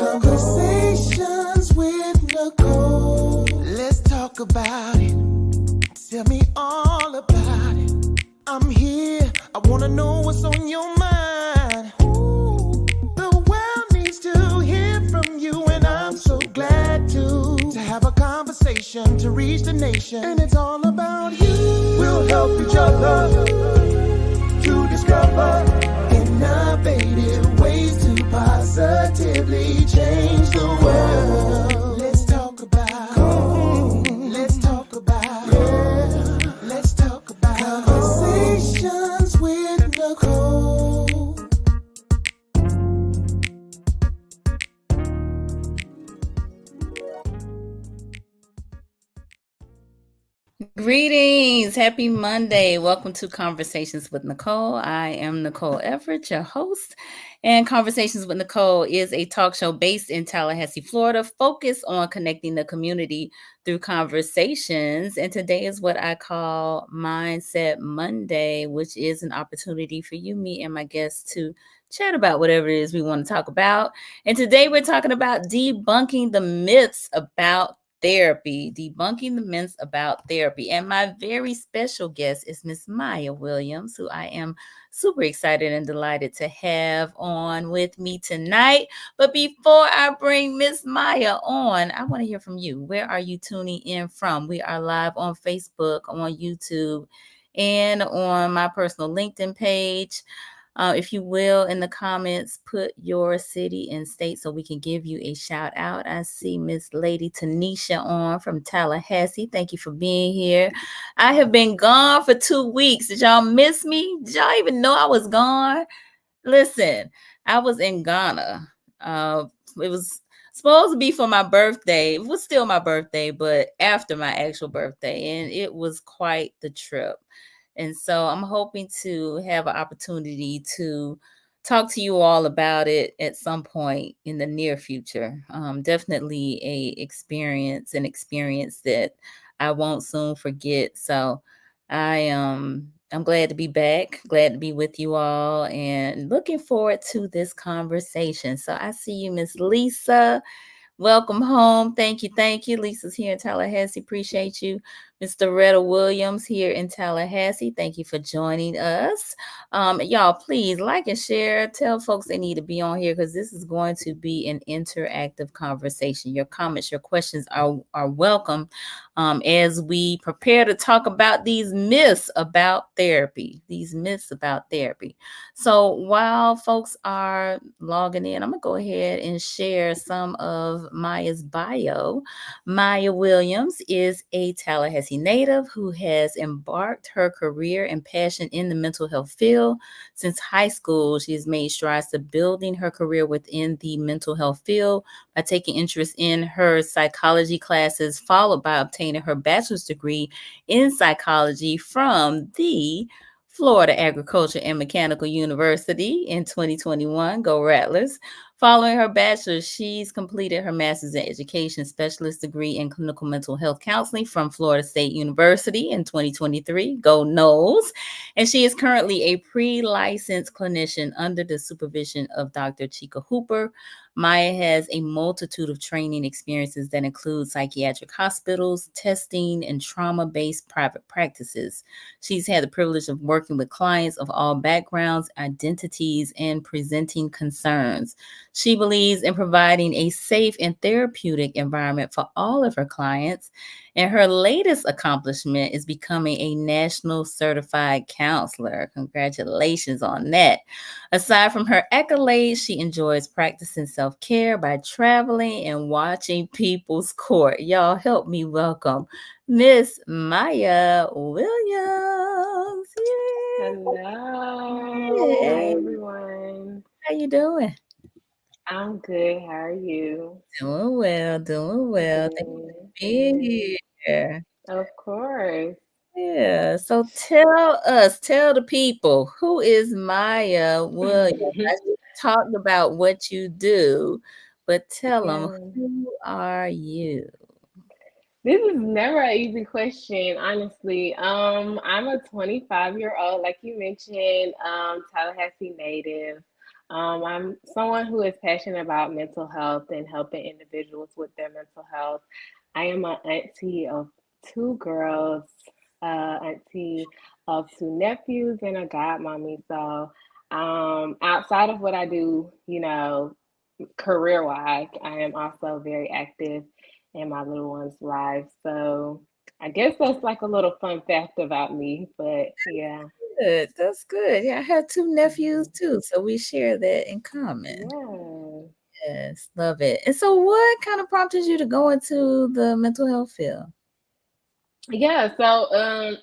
Conversations with Nicole. Let's talk about it. Tell me all about it. I'm here. I wanna know what's on your mind. Ooh, the world needs to hear from you, and I'm so glad to have a conversation to reach the nation. And it's all about you. We'll help each other to discover innovative ways to positively change the world. Let's talk about, let's talk about, yeah. Let's talk about conversations with Nicole. Greetings. Happy Monday. Welcome to Conversations with Nicole. I am Nicole Everett, your host. And Conversations with Nicole is a talk show based in Tallahassee, Florida, focused on connecting the community through conversations. And today is what I call Mindset Monday, which is an opportunity for you, me, and my guests to chat about whatever it is we want to talk about. And today we're talking about debunking the myths about therapy, debunking the myths about therapy. And my very special guest is Miss Maya Williams, who I am super excited and delighted to have on with me tonight. But before I bring Miss Maya on, I want to hear from you. Where are you tuning in from? We are live on Facebook, on YouTube, and on my personal LinkedIn page. If you will, in the comments, put your city and state so we can give you a shout out. I see Miss Lady Tanisha on from Tallahassee. Thank you for being here. I have been gone for 2 weeks. Did y'all miss me? Did y'all even know I was gone? Listen, I was in Ghana. It was supposed to be for my birthday. It was still my birthday, but after my actual birthday. And it was quite the trip. And so I'm hoping to have an opportunity to talk to you all about it at some point in the near future. Definitely an experience that I won't soon forget. So I'm glad to be back, glad to be with you all, and looking forward to this conversation. So I see you, Miss Lisa. Welcome home. Thank you. Thank you. Lisa's here in Tallahassee. Appreciate you. Mr. Retta Williams here in Tallahassee. Thank you for joining us. Y'all, please like and share. Tell folks they need to be on here because this is going to be an interactive conversation. Your comments, your questions are welcome as we prepare to talk about these myths about therapy. So while folks are logging in, I'm going to go ahead and share some of Maya's bio. Maya Williams is a Tallahassee native who has embarked her career and passion in the mental health field. Since high school, she has made strides to building her career within the mental health field by taking interest in her psychology classes, followed by obtaining her bachelor's degree in psychology from the Florida Agriculture and Mechanical University in 2021. Go Rattlers. Following her bachelor's, she's completed her master's in education specialist degree in clinical mental health counseling from Florida State University in 2023. Go Knowles. And she is currently a pre-licensed clinician under the supervision of Dr. Chika Hooper. Maya has a multitude of training experiences that include psychiatric hospitals, testing, and trauma-based private practices. She's had the privilege of working with clients of all backgrounds, identities, and presenting concerns. She believes in providing a safe and therapeutic environment for all of her clients. And her latest accomplishment is becoming a national certified counselor. Congratulations on that. Aside from her accolades, she enjoys practicing self-care by traveling and watching People's Court. Y'all help me welcome Miss Maya Williams. Yay. Hello. Hey. Hi, everyone. How you doing? I'm good. How are you? Doing well. Thank you for being here. Of course. Yeah. So tell the people, who is Maya Williams? I just talked about what you do, but tell them, Yeah. who are you? This is never an easy question, honestly. I'm a 25-year-old, like you mentioned, Tallahassee native. I'm someone who is passionate about mental health and helping individuals with their mental health. I am an auntie of two girls, auntie of two nephews, and a godmommy. So, outside of what I do, career wise, I am also very active in my little one's life. So, I guess that's like a little fun fact about me, but yeah. Good. That's good. Yeah, I have two nephews Mhm. too, so we share that in common. Yeah. Yes, love it. And so, what kind of prompted you to go into the mental health field? Yeah, so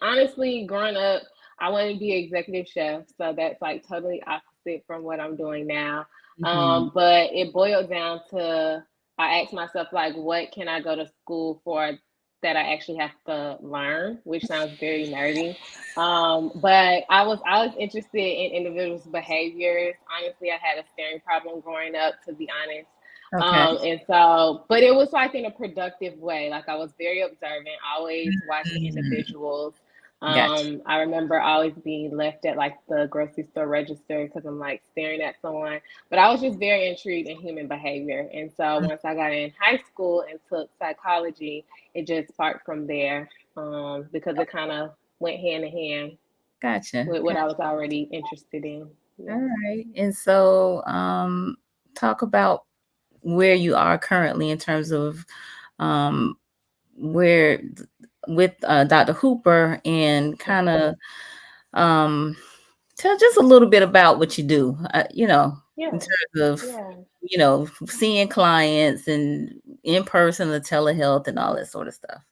honestly, growing up, I wanted to be an executive chef, so that's like totally opposite from what I'm doing now. Hmm. But it boiled down to I asked myself like, what can I go to school for that I actually have to learn, which sounds very nerdy. But I was interested in individuals' behaviors. Honestly, I had a staring problem growing up, to be honest. Okay. And so, but it was like in a productive way. Like I was very observant, always watching Mm, individuals. gotcha. I remember always being left at like the grocery store register because I'm like staring at someone. But I was just very intrigued in human behavior. And so Mm, once I got in high school and took psychology, it just sparked from there because it kind of went hand in hand gotcha. with what I Gotcha. was already interested in. All Yeah. right. And so, talk about where you are currently in terms of um, where with Dr. Hooper and kind Mhm. of tell just a little bit about what you do, in Yeah. terms of, Yeah. seeing clients and in person, the telehealth and all that sort of stuff.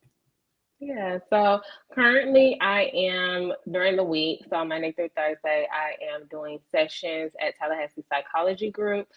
Yeah, so currently I am during the week, so Monday through Thursday, I am doing sessions at Tallahassee Psychology Group,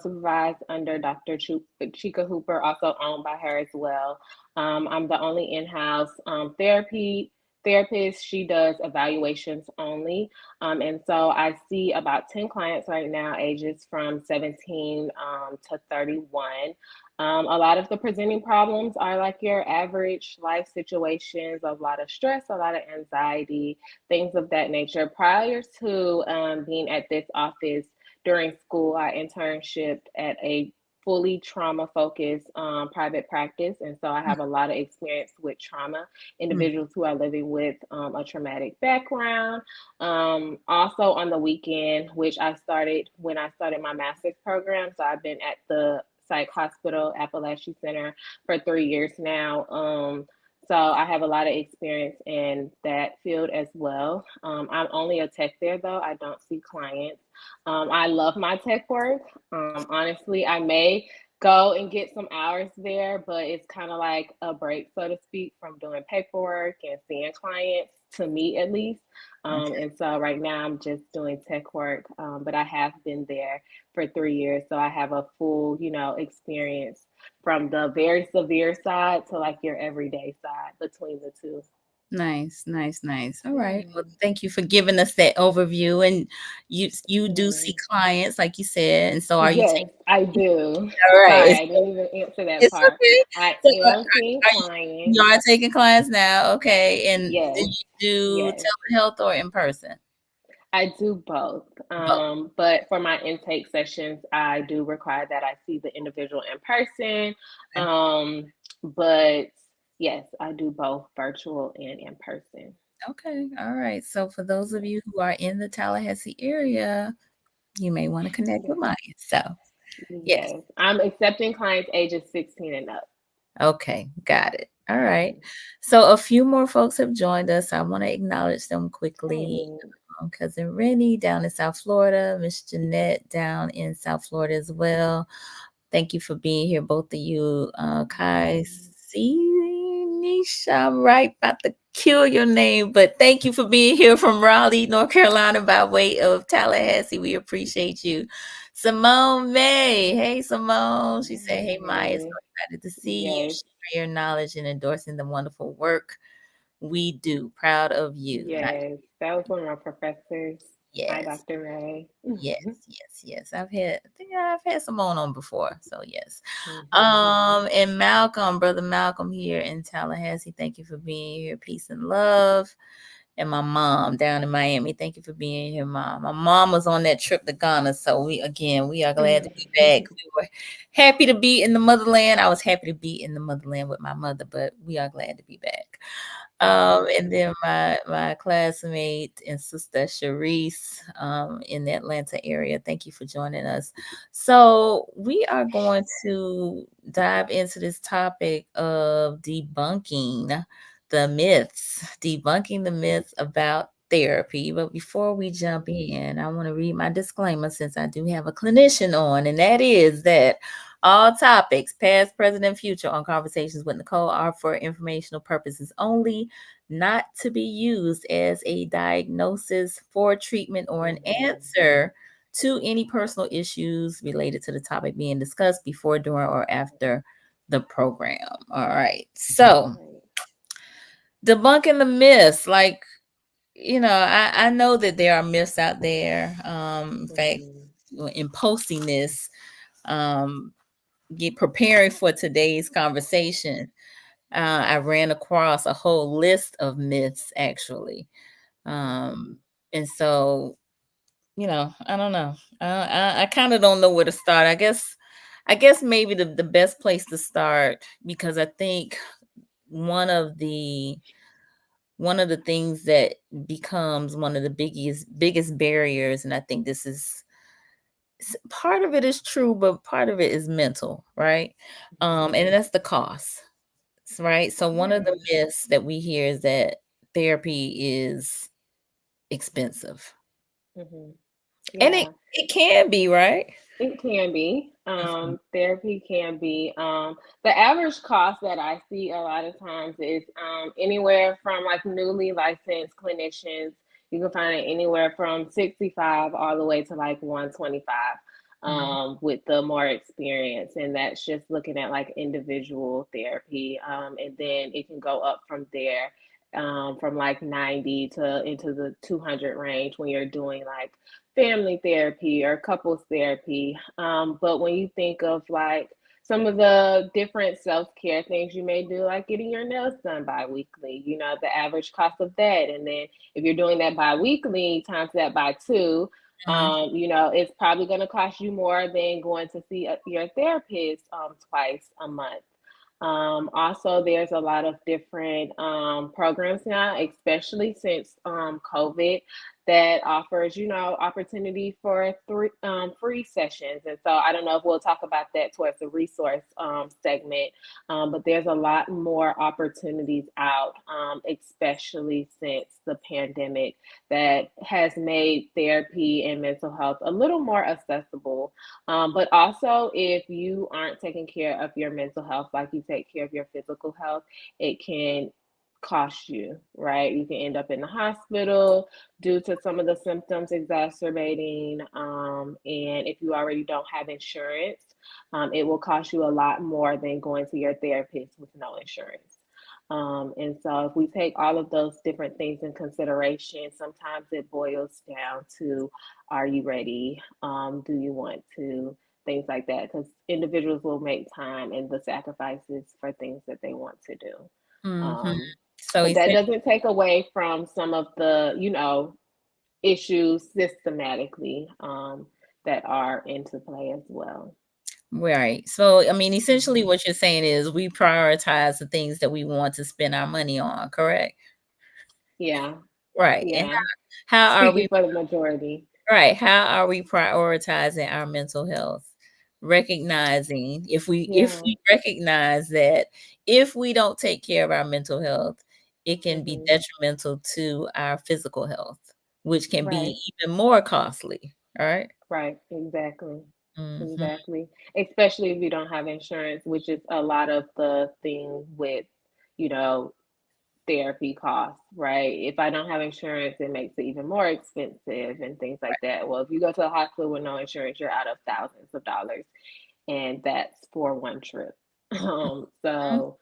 supervised under Dr. Chika Hooper, also owned by her as well. I'm the only in-house therapist. She does evaluations only. And so I see about 10 clients right now, ages from 17 to 31. A lot of the presenting problems are like your average life situations, a lot of stress, a lot of anxiety, things of that nature. Prior to being at this office during school, I internshiped at a fully trauma focused private practice. And so I have a lot of experience with trauma, Mm, individuals who are living with a traumatic background. Also on the weekend, which I started when I started my master's program. So I've been at the Psych Hospital, Appalachian Center for 3 years now. So I have a lot of experience in that field as well. I'm only a tech there though. I don't see clients. I love my tech work. Honestly, I may go and get some hours there, but it's kind of like a break, so to speak, from doing paperwork and seeing clients, to me at least. okay. And so right now I'm just doing tech work, but I have been there for 3 years. So I have a full, experience from the very severe side to like your everyday side between the two. Nice, nice, nice. All right. Well, Yeah. thank you for giving us that overview. And you do see Yeah. clients, like you said. And so, are you Yes, taking? I do. All right. Sorry, I didn't even answer that It's part. okay. I So, am seeing are you clients. are taking clients now? Okay. And do Yes, you do yes. telehealth or in person? I do both. Both. But for my intake sessions, I do require that I see the individual in person. Okay. But yes, I do both virtual and in person. Okay. All right. So, for those of you who are in the Tallahassee area, you may want to connect with Yes, mine. So, yes. yes. I'm accepting clients ages 16 and up. Okay, got it. All right. Mhm. So a few more folks have joined us. I want to acknowledge them quickly. Hey. Cousin Rennie down in South Florida, Miss Jeanette down in South Florida as well. Thank you for being here, both of you. Kai, Mhm. Nisha, I'm right about to kill your name, but thank you for being here from Raleigh, North Carolina, by way of Tallahassee. We appreciate you. Simone May. Hey, Simone. She said, hey, Maya, so Hey. excited to see you. Yes, Share your knowledge and endorsing the wonderful work we do. Proud of you. Not yes. That was one of my professors. Hi, yes. Dr. Ray. Yes, yes, yes. I think I've had Simone on before. So yes. Mhm. And Malcolm, brother Malcolm here in Tallahassee. Thank you for being here. Peace and love. and my mom down in Miami. Thank you for being here, Mom. My mom was on that trip to Ghana, so we are glad to be back. We were happy to be in the motherland. I was happy to be in the motherland with my mother, but we are glad to be back. And then my classmate and sister Sharice in the Atlanta area. Thank you for joining us. So we are going to dive into this topic of debunking the myths about therapy. But before we jump in, I want to read my disclaimer since I do have a clinician on, and that is that all topics, past, present, and future, on Conversations with Nicole are for informational purposes only, not to be used as a diagnosis for treatment or an answer to any personal issues related to the topic being discussed before, during, or after the program. All right. So, debunking the myths, like, I know that there are myths out there. In fact, in posting this, get preparing for today's conversation, I ran across a whole list of myths actually. And so, I don't know. I kind of don't know where to start. I guess maybe the best place to start, because I think one of the things that becomes one of the biggest barriers, and I think this is part of it is true, but part of it is mental, right? And that's the cost, right? So one of the myths that we hear is that therapy is expensive. And Yeah. it can be, right? It can be. Therapy can be. The average cost that I see a lot of times is anywhere from, like, newly licensed clinicians. You can find it anywhere from 65 all the way to like 125 with the more experience. And that's just looking at like individual therapy. And then it can go up from there, from like 90 to into the 200 range when you're doing like family therapy or couples therapy. But when you think of like some of the different self-care things you may do, like getting your nails done bi-weekly, the average cost of that. And then if you're doing that bi-weekly, times that by two, it's probably going to cost you more than going to see your therapist twice a month. Also, there's a lot of different programs now, especially since COVID, that offers, opportunity for free sessions. And so I don't know if we'll talk about that towards the resource segment, but there's a lot more opportunities out, especially since the pandemic, that has made therapy and mental health a little more accessible. But also, if you aren't taking care of your mental health like you take care of your physical health, it can cost you, right? You can end up in the hospital due to some of the symptoms exacerbating. And if you already don't have insurance, it will cost you a lot more than going to your therapist with no insurance. And so if we take all of those different things in consideration, sometimes it boils down to, are you ready? Do you want to? Things like that, because individuals will make time and the sacrifices for things that they want to do. So But that doesn't take away from some of the, issues systematically that are into play as well. right. So, I mean, essentially what you're saying is we prioritize the things that we want to spend our money on, correct? Yeah. Right. And Yeah. how are Speaking we for the majority. right? How are we prioritizing our mental health? Recognizing if Yeah. we recognize that if we don't take care of our mental health, it can be detrimental to our physical health, which can be Right. even more costly. All right. Right. Exactly. Mm-hmm. Exactly. Especially if you don't have insurance, which is a lot of the thing with, you know, therapy costs, right? If I don't have insurance, it makes it even more expensive and things like that. Well, if you go to a hospital with no insurance, you're out of thousands of dollars, and that's for one trip. So,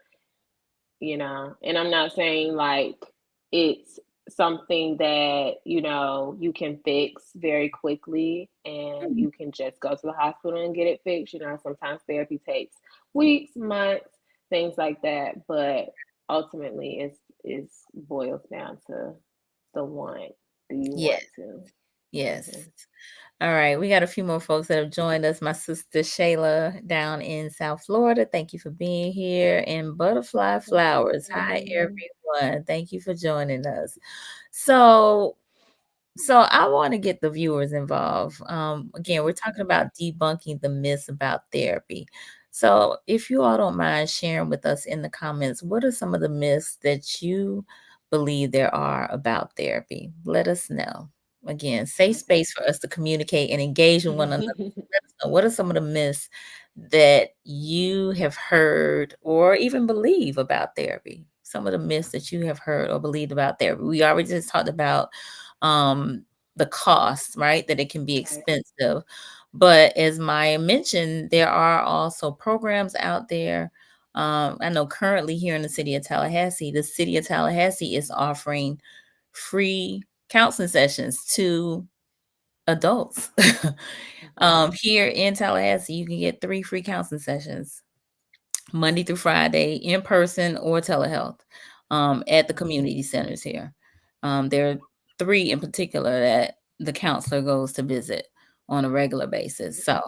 and I'm not saying like it's something that, you can fix very quickly and Mm-hmm. you can just go to the hospital and get it fixed. Sometimes therapy takes weeks, months, things like that. But ultimately, it's boils down to the want? Do you Yes. want to? Yes. Okay. All right. We got a few more folks that have joined us. My sister Shayla down in South Florida. Thank you for being here. And Butterfly Flowers. Hi, Mhm. everyone. Thank you for joining us. So, so I want to get the viewers involved. Again, we're talking about debunking the myths about therapy. So, if you all don't mind sharing with us in the comments, what are some of the myths that you believe there are about therapy? Let us know. Again, safe space for us to communicate and engage with one another. Let us know what are some of the myths that you have heard or even believe about therapy. Some of the myths that you have heard or believed about therapy. We already just talked about um, the cost, right? That it can be Right. expensive. But as Maya mentioned, there are also programs out there. I know currently here in the city of Tallahassee is offering free counseling sessions to adults. Mhm. Here in Tallahassee, you can get 3 free counseling sessions Monday through Friday, in person or telehealth, at the community centers here. There are 3 in particular that the counselor goes to visit on a regular basis. So,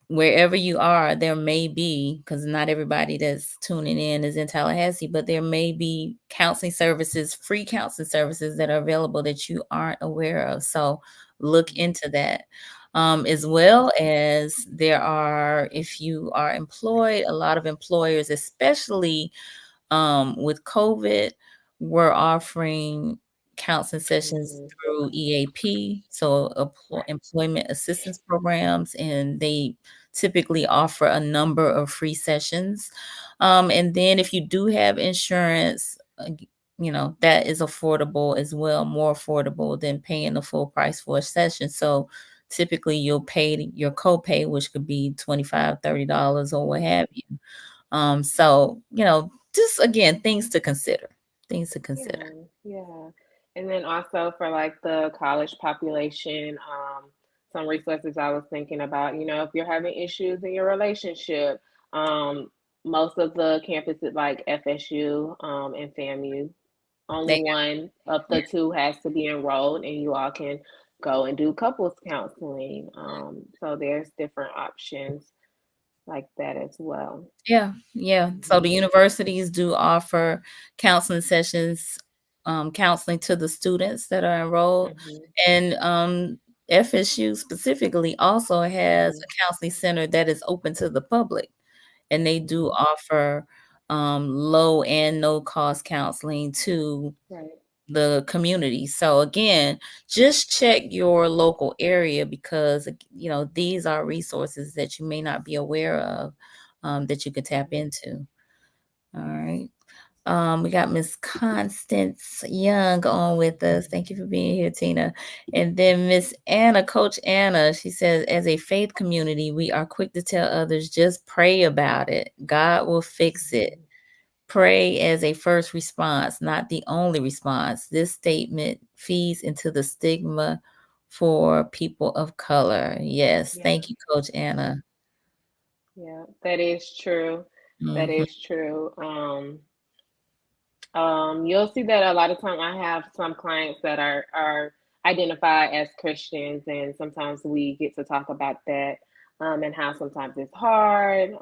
wherever you are, there may be, because not everybody that's tuning in is in Tallahassee, but there may be counseling services, free counseling services that are available that you aren't aware of. So look into that. As well as there are, if you are employed, a lot of employers, especially with COVID, we're offering counseling sessions Mhm. through EAP, so Right. employment assistance programs, and they typically offer a number of free sessions. And then if you do have insurance, that is affordable as well, more affordable than paying the full price for a session. So typically you'll pay your copay, which could be $25, $30 or what have you. So, just again, things to consider. Things to consider. Yeah, yeah. And then also for like the college population, some resources I was thinking about, if you're having issues in your relationship, um, most of the campuses like FSU, and FAMU, only They one of the two has to be enrolled, and you all can go and do couples counseling. So there's different options like that as well. Yeah, yeah. So the Mhm. universities do offer counseling sessions, counseling to the students that are enrolled. Mhm. And FSU specifically also has Mhm. a counseling center that is open to the public. And they do Mhm. offer low and no cost counseling to Right. the community. So again, just check your local area because these are resources that you may not be aware of, that you could tap Mhm. into. All right. We got Miss Constance Young on with us. Thank you for being here, Tina. And then Miss Anna, Coach Anna, she says, as a faith community, we are quick to tell others, just pray about it. God will fix it. Mhm. Pray as a first response, not the only response. This statement feeds into the stigma for people of color. Yes. Yeah. Thank you, Coach Yeah. Anna. Yeah. That is true. That Hmm. is true. You'll see that a lot of time I have some clients that are identified as Christians, and sometimes we get to talk about that, and how sometimes it's hard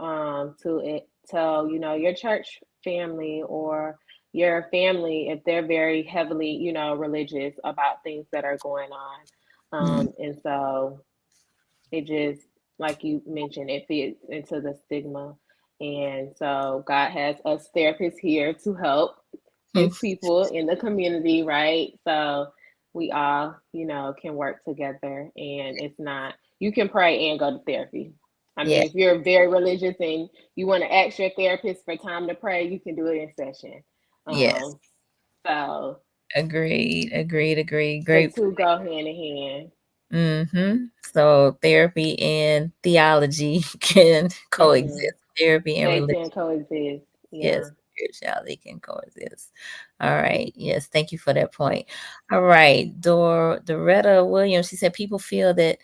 tell your church family or your family if they're very heavily religious about things that are going on, and so it just, like you mentioned, it fits into the stigma. And so God has us therapists here to help his people in the community, right? So we all, can work together, and it's not, you can pray and go to therapy. I Yeah. mean, if you're very religious and you want to ask your therapist for time to pray, you can do it in session. Yes. Um, so Agreed. Agreed. Agreed. the Great. two go hand in hand. So therapy and theology can Hmm. coexist. Therapy and They religion. can coexist. Yeah. Yes, spirituality can coexist. All right. Yes, thank you for that point. All right. Doretta Williams, she said people feel that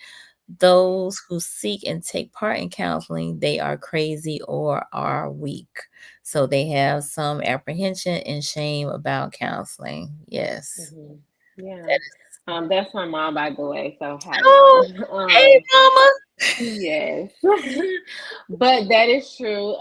those who seek and take part in counseling, they are crazy or are weak. So they have some apprehension and shame about counseling. Yes. Hmm. Yeah. That is. That's my mom, by the way. So hi, Oh, mom. hey, mama. Yes. But that is true.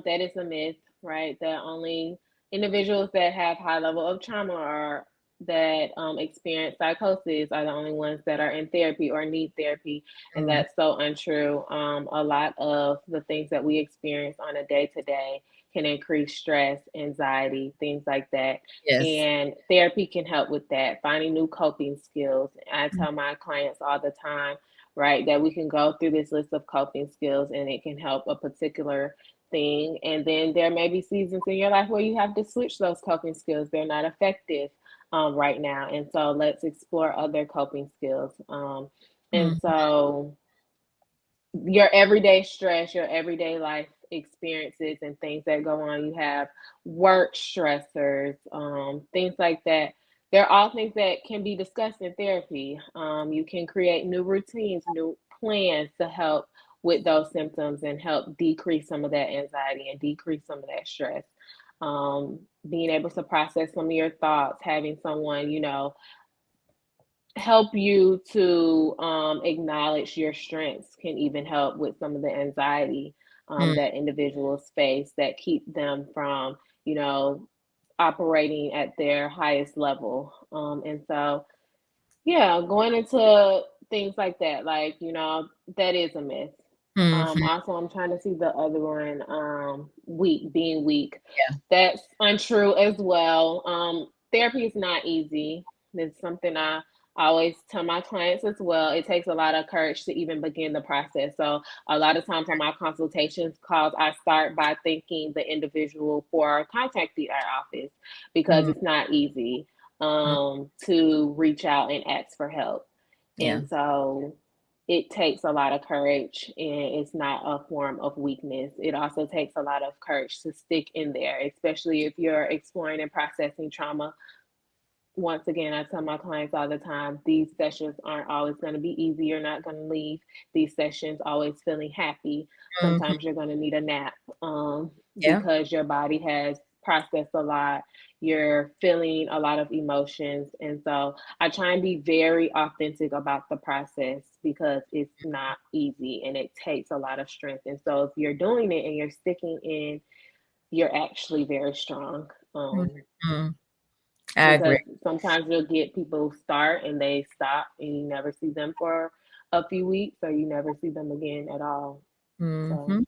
That is a myth, right? That only individuals that have high level of trauma or that experience psychosis are the only ones that are in therapy or need therapy, and Mm, that's so untrue. A lot of the things that we experience on a day to day can increase stress, anxiety, things like that. yes. And therapy can help with that, finding new coping skills. I Mm, tell my clients all the time, right? That we can go through this list of coping skills and it can help a particular thing. And then there may be seasons in your life where you have to switch those coping skills. They're not effective right now. And so let's explore other coping skills. And mm, so your everyday stress, your everyday life experiences, and things that go on. You have work stressors, things like that. They're all things that can be discussed in therapy. You can create new routines, new plans to help with those symptoms and help decrease some of that anxiety and decrease some of that stress. Being able to process some of your thoughts, having someone, help you to acknowledge your strengths can even help with some of the anxiety mm, that individuals face that keep them from, you know, operating at their highest level. And so, yeah, going into things like that, like, that is a myth. mhm. Also, I'm trying to see the other one, weak, being weak. Yeah. That's untrue as well. Therapy is not easy. It's something I always tell my clients as well. It takes a lot of courage to even begin the process. So, a lot of times on my consultations calls, I start by thanking the individual for contacting our office because Mm, it's not easy mm, to reach out and ask for help. yeah. And so it takes a lot of courage, and it's not a form of weakness. It also takes a lot of courage to stick in there, especially if you're exploring and processing trauma. Once again, I tell my clients all the time, these sessions aren't always going to be easy. You're not going to leave these sessions always feeling happy. Mhm. Sometimes you're going to need a nap Yeah. because your body has processed a lot. You're feeling a lot of emotions. And so I try and be very authentic about the process because it's not easy and it takes a lot of strength. And so if you're doing it and you're sticking in, you're actually very strong. Mhm. I agree. Because sometimes you'll get people start and they stop and you never see them for a few weeks or you never see them again at all. So, Mhm.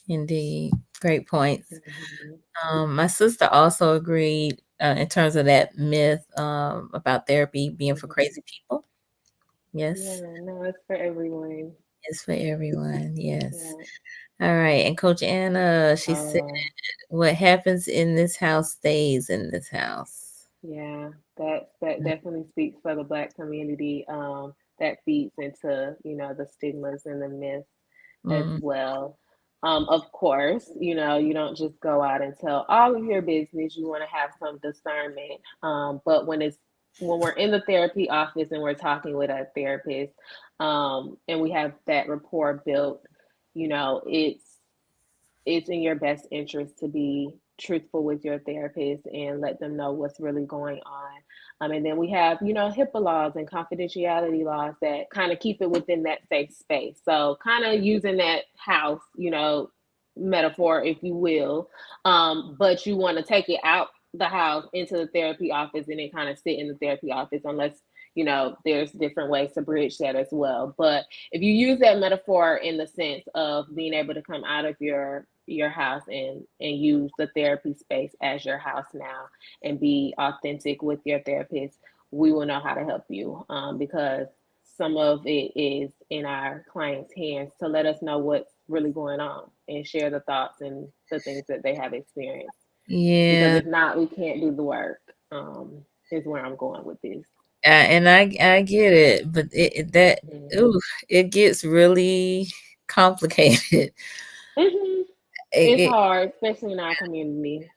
Indeed. Great points. mhm. My sister also agreed in terms of that myth about therapy being for Mhm. crazy people. Yes, Yeah, no, it's for everyone. it's for everyone. Yes. Yeah. All right. And Coach Anna, she said, Oh, what happens in this house stays in this house. yeah. That definitely speaks for the Black community. That feeds into, the stigmas and the myths as Mm, well. Of course, you don't just go out and tell all of your business. You want to have some discernment. But when we're in the therapy office and we're talking with a therapist, and we have that rapport built, it's in your best interest to be truthful with your therapist and let them know what's really going on. And then we have, HIPAA laws and confidentiality laws that kind of keep it within that safe space. So, kind of using that house, metaphor, if you will, but you want to take it out the house into the therapy office and then kind of sit in the therapy office, unless, there's different ways to bridge that as well. But if you use that metaphor in the sense of being able to come out of your house and use the therapy space as your house now and be authentic with your therapist, we will know how to help you, because some of it is in our clients' hands to let us know what's really going on and share the thoughts and the things that they have experienced. Because yeah. if not, we can't do the work. Is where I'm going with this. And I get it, but that Mhm. ooh, it gets really complicated. Mhm. It's It, hard, especially in our community.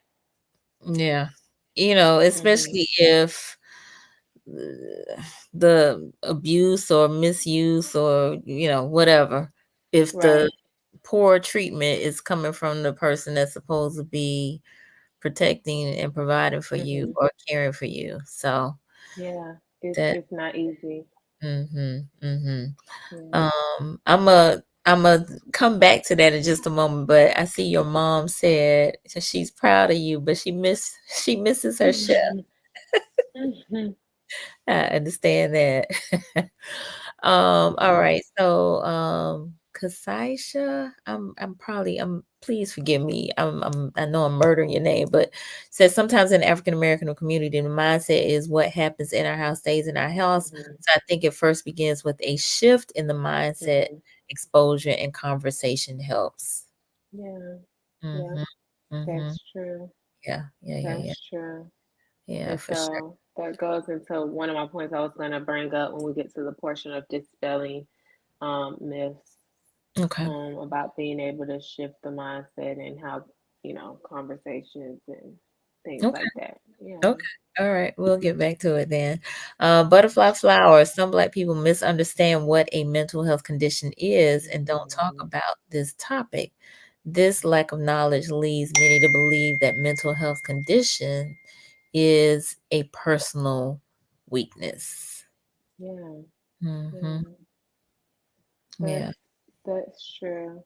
yeah. Mhm. Especially if the abuse or misuse or whatever, if the Right. poor treatment is coming from the person that's supposed to be protecting and providing for you Mm-hmm. or caring for you. So Yeah. It's that it's not easy. mm-hmm. Yeah. I'm a come back to that in just a moment, but I see your mom said she's proud of you, but she misses her chef. Mm-hmm. I understand that. All Yeah. right. So, Kasaisha, please forgive me. I know I'm murdering your name, but says sometimes in the African American community, the mindset is what happens in our house stays in our house. Mm-hmm. So I think it first begins with a shift in the mindset, Mm-hmm. exposure, and conversation helps. Yeah. Yeah. Mm-hmm. Mm-hmm. That's true. Yeah. Yeah. Yeah. Yeah. That's true. Yeah. And For sure. so that goes into one of my points I was going to bring up when we get to the portion of dispelling myths, Okay. about being able to shift the mindset and how, conversations and things Okay. like that. Yeah. Okay. All right. We'll get back to it then. Butterfly flowers. Some Black people misunderstand what a mental health condition is and don't talk Mm-hmm. about this topic. This lack of knowledge leads many to believe that mental health condition is a personal weakness. Yeah. Mm-hmm. Yeah. That's Yeah. that's true.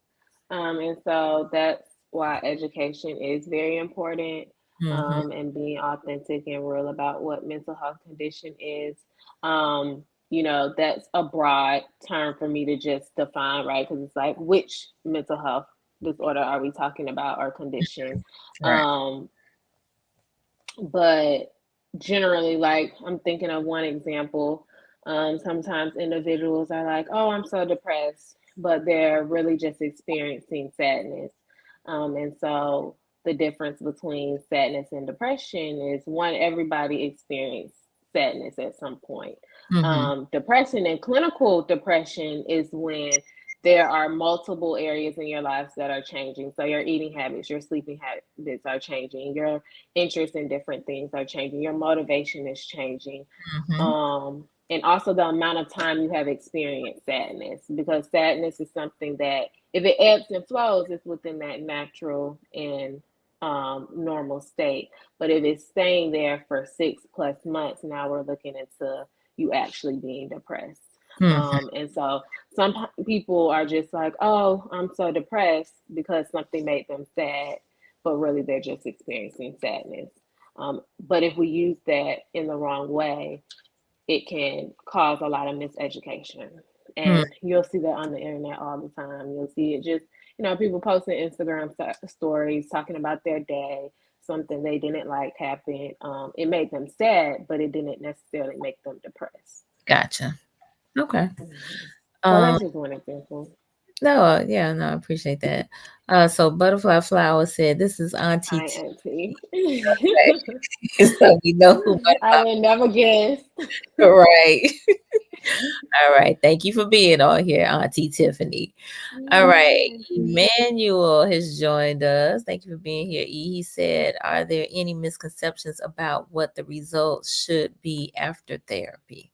And so that's why education is very important, Mm-hmm. and being authentic and real about what mental health condition is. That's a broad term for me to just define, right? Because it's like, which mental health disorder are we talking about or condition? Right. Um, but generally, like, I'm thinking of one example. Sometimes individuals are like, oh, I'm so depressed, but they're really just experiencing sadness. And so the difference between sadness and depression is, one, everybody experiences sadness at some point. Mm-hmm. Depression and clinical depression is when there are multiple areas in your lives that are changing. So your eating habits, your sleeping habits are changing, your interest in different things are changing, your motivation is changing, Mm-hmm. and also the amount of time you have experienced sadness, because sadness is something that, if it ebbs and flows, it's within that natural and normal state. But if it's staying there for 6+ months, now we're looking into you actually being depressed. Mm-hmm. And so some people are just like, oh, I'm so depressed because something made them sad, but really they're just experiencing sadness. But if we use that in the wrong way, it can cause a lot of miseducation. And you'll see that on the internet all the time. You'll see it just, people posting Instagram stories talking about their day, something they didn't like happened. It made them sad, but it didn't necessarily make them depressed. Gotcha. Okay. Mm-hmm. So Um, that's just one example. no, yeah, no, I appreciate that. So Butterfly Flower said, "This is Auntie Hi, T." Auntie. So we know who I Butterfly. would never guess. Right. All right. Thank you for being on here, Auntie Tiffany. All right. Yeah. Emmanuel has joined us. Thank you for being here. He said, "Are there any misconceptions about what the results should be after therapy?"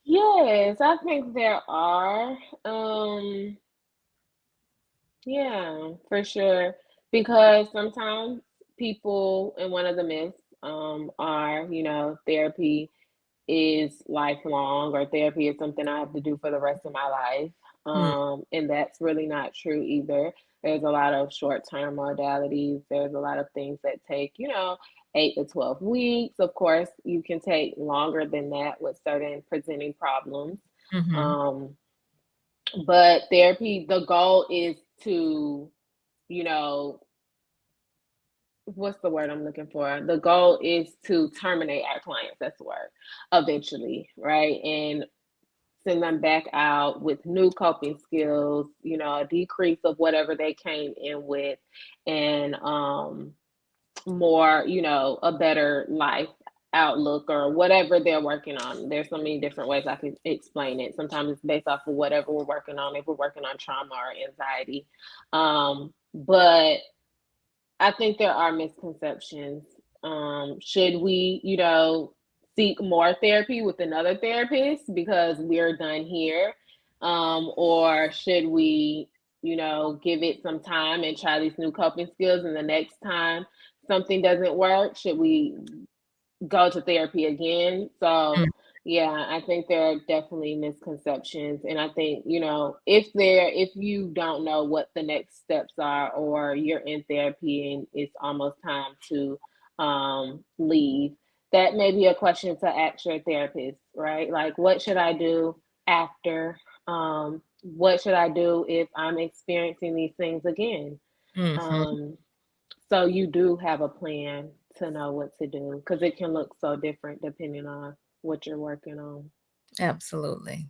Yes, I think there are. Um, yeah, for sure. Because sometimes people, and one of the myths, are, therapy is lifelong, or therapy is something I have to do for the rest of my life. Mm, And that's really not true either. There's a lot of short-term modalities. There's a lot of things that take, 8 to 12 weeks. Of course, you can take longer than that with certain presenting problems. mhm, Um, but therapy, the goal is to, you know, what's the word I'm looking for? The goal is to terminate our clients. That's the word. Eventually, right? And send them back out with new coping skills, a decrease of whatever they came in with, and more, a better life outlook, or whatever they're working on. There's so many different ways I can explain it. Sometimes it's based off of whatever we're working on, if we're working on trauma or anxiety. But I think there are misconceptions, Should we, seek more therapy with another therapist because we're done here? Or should we, give it some time and try these new coping skills, and the next time something doesn't work, should we go to therapy again? So yeah, I think there are definitely misconceptions. And I think, if you don't know what the next steps are, or you're in therapy and it's almost time to leave, that may be a question to ask your therapist, right? Like, what should I do after? What should I do if I'm experiencing these things again? Mm-hmm. Um, so you do have a plan to know what to do, because it can look so different depending on what you're working on. Absolutely.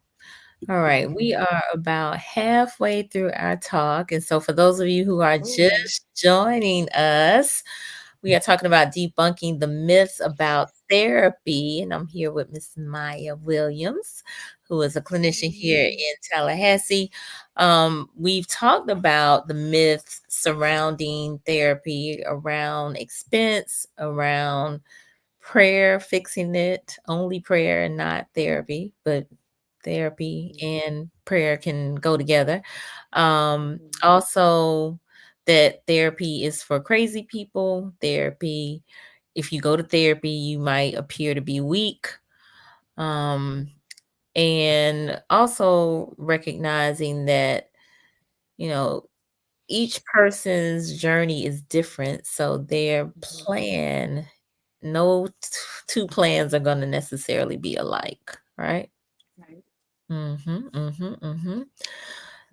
All right, we are about halfway through our talk. And so, for those of you who are Ooh. just joining us, we are talking about debunking the myths about therapy. And I'm here with Miss Maya Williams, who is a clinician here Mhm. in Tallahassee. We've talked about the myths surrounding therapy, around expense, around prayer fixing it, only prayer and not therapy, but therapy and prayer can go together. Mhm. Also, that therapy is for crazy people. Therapy, if you go to therapy, you might appear to be weak. Um, and also recognizing that, you know, each person's journey is different. So their Mhm. plan, no two plans are going to necessarily be alike, right? Right. Mhm, mhm, mhm. Mhm.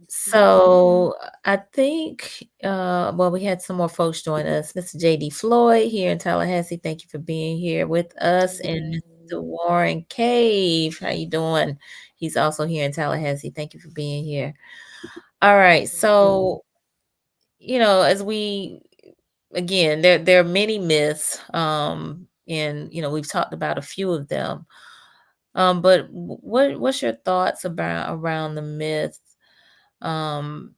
So, I think, well, we had some more folks join us. Mr. JD Floyd here in Tallahassee, thank you for being here with us, and Hello. Mr. Warren Cave, how you doing? He's also here in Tallahassee. Thank you for being here. All right, Mhm. so, as we again, there are many myths, and, we've talked about a few of them. But what's your thoughts about around the myths? Um,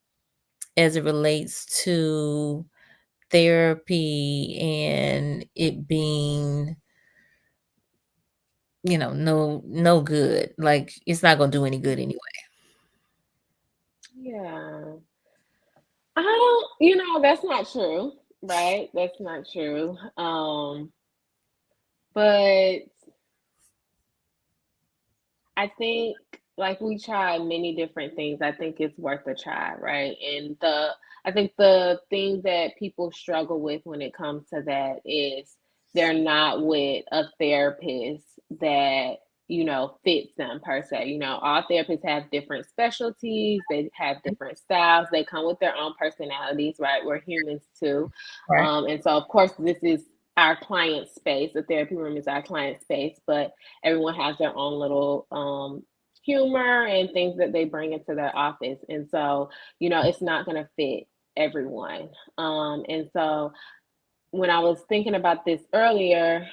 as it relates to therapy and it being, no good. Like, it's not gonna do any good anyway. Yeah. That's not true, right? That's not true. But I think, like, we tried many different things. I think it's worth a try, right? And I think the thing that people struggle with when it comes to that is they're not with a therapist that, fits them per se. All therapists have different specialties, they have different styles, they come with their own personalities, right? We're humans too. Right. And so, of course, this is our client space. The therapy room is our client space, but everyone has their own little humor and things that they bring into their office. And so, it's not going to fit everyone. And so, when I was thinking about this earlier,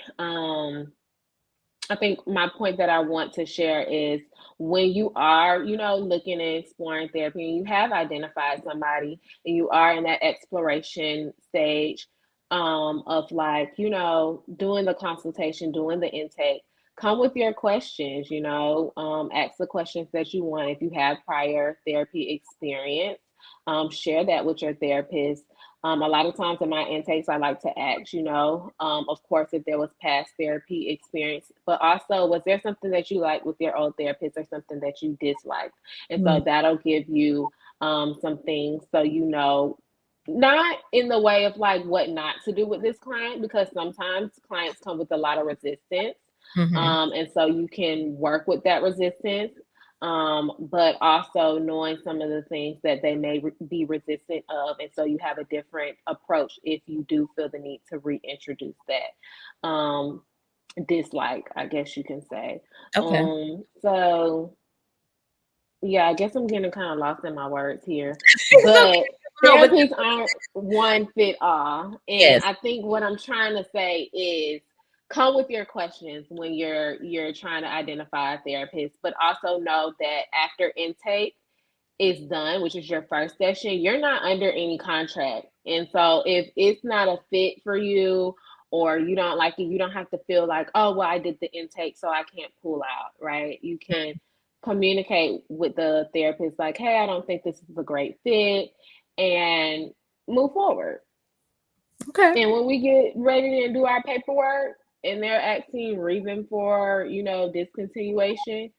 I think my point that I want to share is, when you are, looking and exploring therapy, and you have identified somebody and you are in that exploration stage, of, like, doing the consultation, doing the intake, come with your questions, ask the questions that you want. If you have prior therapy experience, share that with your therapist. A lot of times in my intakes, I like to ask, of course, if there was past therapy experience, but also, was there something that you liked with your old therapist, or something that you disliked? And Mm, so that'll give you some things, so not in the way of, like, what not to do with this client, because sometimes clients come with a lot of resistance. mhm. And so you can work with that resistance, but also knowing some of the things that they may be resistant of. And so you have a different approach if you do feel the need to reintroduce that dislike, I guess you can say. Okay. So yeah, I guess I'm getting kind of lost in my words here, but No, but therapies aren't one fit all. And yes. I think what I'm trying to say is, come with your questions when you're trying to identify a therapist, but also know that after intake is done, which is your first session, you're not under any contract. And so if it's not a fit for you, or you don't like it, you don't have to feel like, oh, well, I did the intake, so I can't pull out, right? You can communicate with the therapist, like, hey, I don't think this is a great fit, and move forward. Okay. And when we get ready to do our paperwork and they're asking reason for, discontinuation,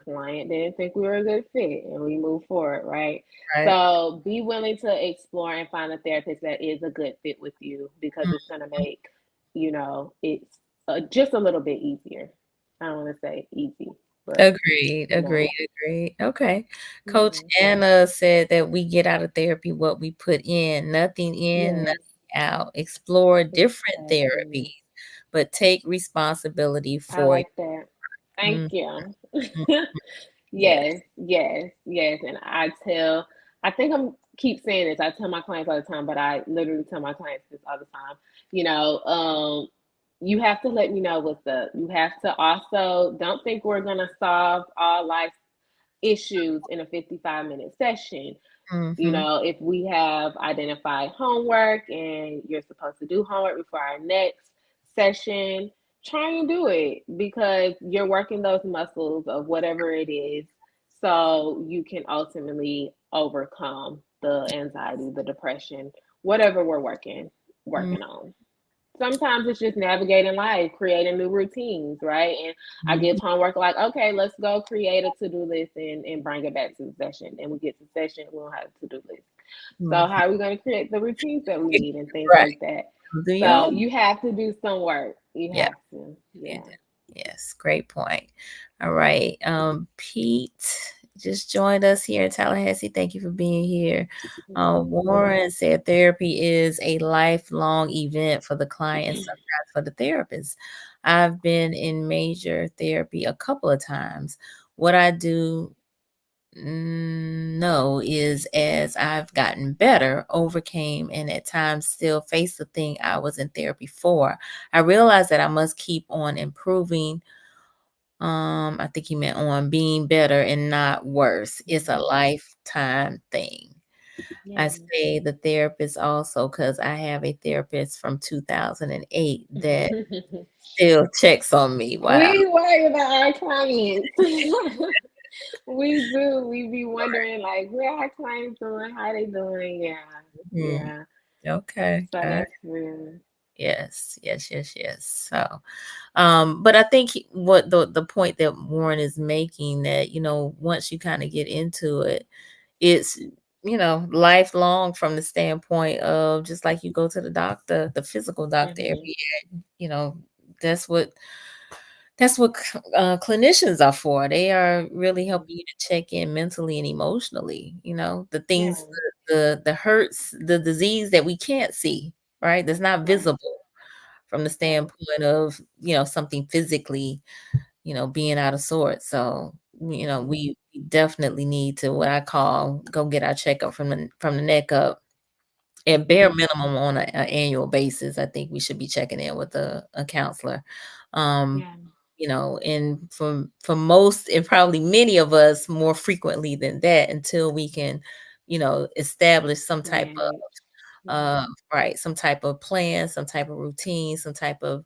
client didn't think we were a good fit and we move forward, right? Right. So be willing to explore and find a therapist that is a good fit with you, because it's going to make, it's just a little bit easier. I don't want to say easy, but Agreed, you know, agreed, agreed. Okay. Coach yeah, Anna said that we get out of therapy what we put in, nothing in, yes, nothing out. Explore different exactly. therapies, but take responsibility I for like that. Thank mm, you. mm, yes. Yes, yes, yes. And I think I'm keep saying this. I tell my clients all the time, but I literally tell my clients this all the time. You know, you have to let me know what's up. You have to also don't think we're gonna solve all life issues in a 55-minute session. Mhm. If we have identified homework and you're supposed to do homework before our next session, try and do it, because you're working those muscles of whatever it is, so you can ultimately overcome the anxiety, the depression, whatever we're Mm, working on. Sometimes it's just navigating life, creating new routines, right? And I give mhm, homework like, okay, let's go create a to-do list and bring it back to the session. And we get to session, we don't have a to-do list. So mhm. how are we going to create the routines that we need and things Right. like that? Do your So homework. you have to do some work. You Yeah. have to. You Yeah. do. Yes, great point. All right. Pete just joined us here in Tallahassee. Thank you for being here. Mhm. Warren said therapy is a lifelong event for the client and sometimes for the therapist. I've been in major therapy a couple of times. What I do know is as I've gotten better, overcame, and at times still face the thing I was in therapy for, I realized that I must keep on improving. I think he meant on being better and not worse. It's a Mhm. lifetime thing. I Yeah. say the therapist also because I have a therapist from 2008 that still checks on me. Wow. We worry about our clients. We do. We be wondering like, where our clients doing, how they doing. Yeah. Mhm. Yeah. Okay. So that's real. Yes, yes, yes, yes. So, but I think what the point that Warren is making, that once you kind of get into it, it's lifelong, from the standpoint of just like you go to the doctor, the physical doctor every Hmm. year. That's what clinicians are for. They are really helping Hmm. you to check in mentally and emotionally. The Yeah. things, the hurts, the disease that we can't see, right? That's not Right. visible from the Right. standpoint of something physically being out of sorts. So Hmm. we definitely need to, what I call, go get our checkup from the neck up. At bare Hmm. minimum, on an annual basis, I think we should be checking in with a counselor. Um, Yeah. and for most, and probably many of us, more frequently than that, until we can, establish some type of Manage. Yeah. right, some type of plan, some type of routine, some type of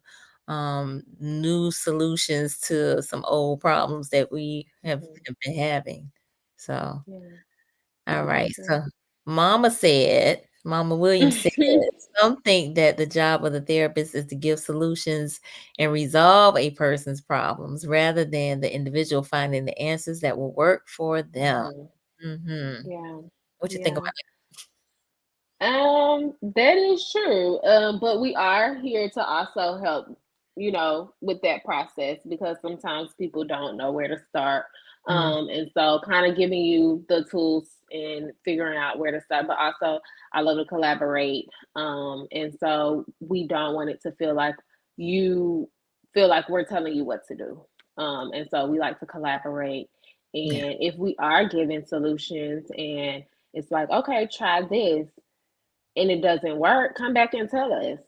new solutions to some old problems that we Hmm. have been having. So, Yeah. all That's right. true. So, Mama Williams said, some think that the job of the therapist is to give solutions and resolve a person's problems rather than the individual finding the answers that will work for them. Hmm. Hmm. Yeah. What you think Yeah. about That is true. But we are here to also help, with that process, because sometimes people don't know where to start. that? Mm, And so kind of giving you the tools and figuring out where to start, but also I love to collaborate. And so we don't want it to feel like you feel like we're telling you what to do. And so we like to collaborate. yeah. And if we are giving solutions and it's like, okay, try this and it doesn't work, come back and tell us,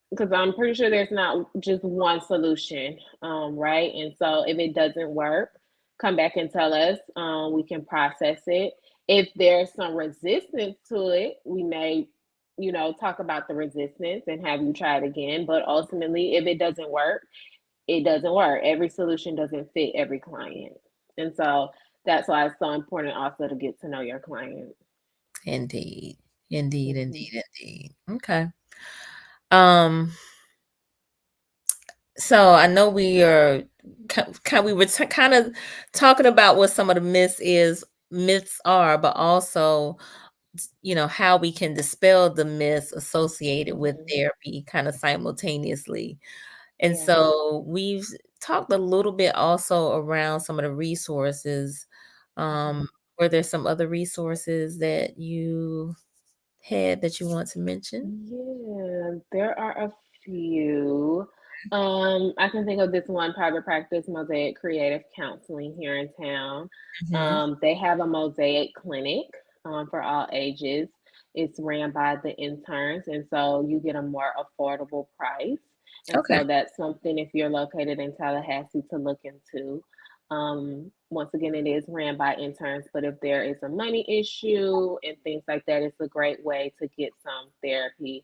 because I'm pretty sure there's not just one solution, right? And so if it doesn't work, come back and tell us. We can process it. If there's some resistance to it, we may talk about the resistance and have you try it again. But ultimately, if it doesn't work, it doesn't work. Every solution doesn't fit every client. And so that's why it's so important also to get to know your client. Indeed. Indeed, Hmm. indeed, indeed. Okay. Um, so I know we are we were kind of talking about what some of the myths are, but also how we can dispel the myths associated with Hmm. therapy kind of simultaneously. And Yeah. so we've talked a little bit also around some of the resources. Hmm. Were there some other resources that you had that you want to mention? Yeah, there are a few. I can think of this one private practice, Mosaic Creative Counseling here in town. Mhm. They have a Mosaic clinic for all ages. It's ran by the interns, and so you get a more affordable price. And Okay. so that's something if you're located in Tallahassee to look into. Once again, it is ran by interns, but if there is a money issue and things like that, it's a great way to get some therapy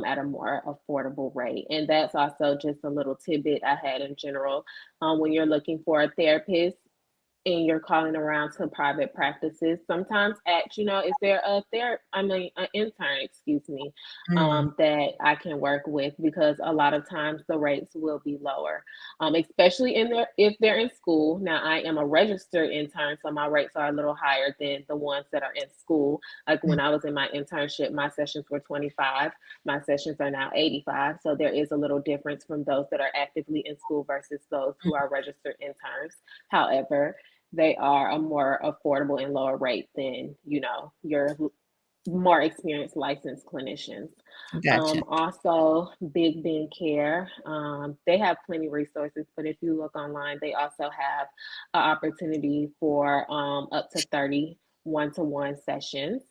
at a more affordable rate. And that's also just a little tidbit I had in general. When you're looking for a therapist, and you're calling around to private practices, sometimes ask, is there an intern, excuse me, Mm, that I can work with, because a lot of times the rates will be lower, especially if they're in school. Now, I am a registered intern, so my rates are a little higher than the ones that are in school. Like mm, when I was in my internship, my sessions were 25, my sessions are now 85. So there is a little difference from those that are actively in school versus those who are registered interns. However, they are a more affordable and lower rate than your more experienced licensed clinicians. gotcha. Also, Big Ben Care, they have plenty of resources, but if you look online, they also have an opportunity for up to 30 one-to-one sessions.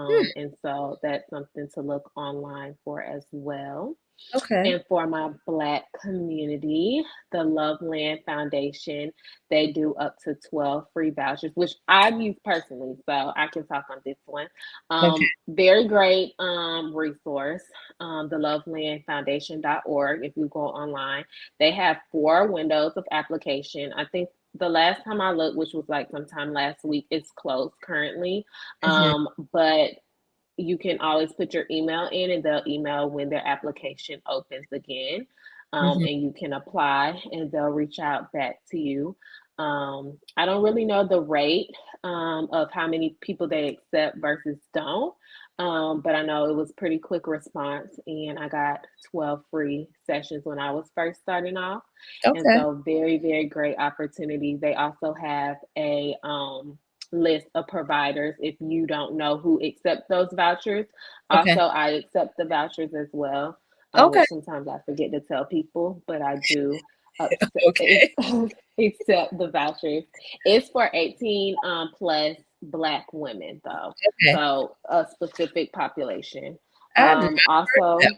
Hmm, And so that's something to look online for as well. okay. And for my Black community, the Loveland Foundation, they do up to 12 free vouchers, which I've used personally, so I can talk on this one. Okay. Very great resource, the lovelandfoundation.org. If you go online, they have 4 windows of application. I think the last time I looked, which was like sometime last week, it's closed currently. Mhm, But you can always put your email in and they'll email when their application opens again. mhm. And you can apply and they'll reach out back to you. I don't really know the rate of how many people they accept versus don't, but I know it was pretty quick response, and I got 12 free sessions when I was first starting off. And Okay. so, very, very great opportunity. They also have a list of providers if you don't know who accept those vouchers. Okay. Also, I accept the vouchers as well, Okay. which sometimes I forget to tell people, but I do Okay. accept the vouchers. It's for 18 plus Black women, though, Okay. so a specific population. I did not heard that. Also,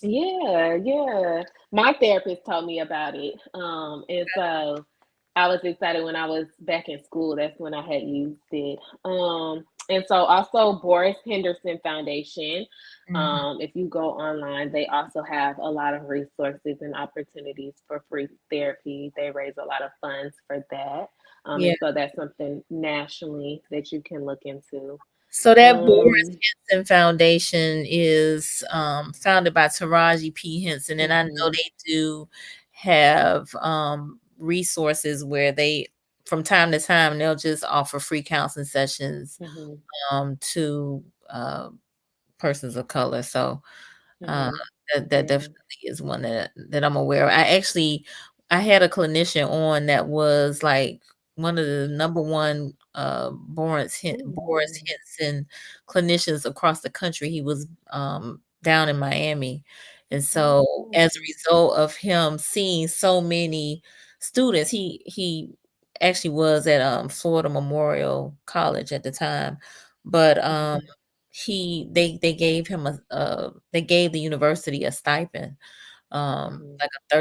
yeah, yeah. My therapist told me about it. And so I was excited when I was back in school. That's when I had used it. And so also Boris Henderson Foundation. Mhm. If you go online, they also have a lot of resources and opportunities for free therapy. They raise a lot of funds for that. Yeah. And so that's something nationally that you can look into. So that Boris Um, Henson Foundation is founded by Taraji P. Henson, and I know mhm, they do have resources where they, from time to time, they'll just offer free counseling sessions mhm, to persons of color. So uh, mhm. that Yeah. definitely is one that I'm aware of. I had a clinician on that was like one of the number one Boris Ooh. Henson clinicians across the country. He was down in Miami. And Oh, so as a cool. result of him seeing so many students, he actually was at Florida Memorial College at the time. But Mhm, they gave him they gave the university a stipend, mhm. like a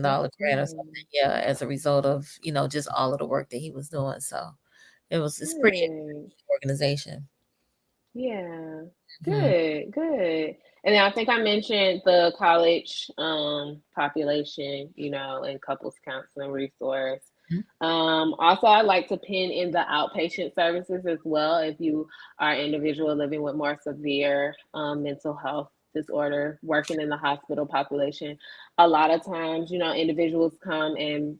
That's $30,000 grant or something. good. Yeah, as a result of, just all of the work that he was doing. So it's pretty Good. organization. Yeah. Mhm. Good, good. And then I think I mentioned the college population, and couples counseling resource. Also, I like to pin in the outpatient services as well. If you are an individual living with more severe mental health disorder, working in the hospital population, a lot of times, individuals come and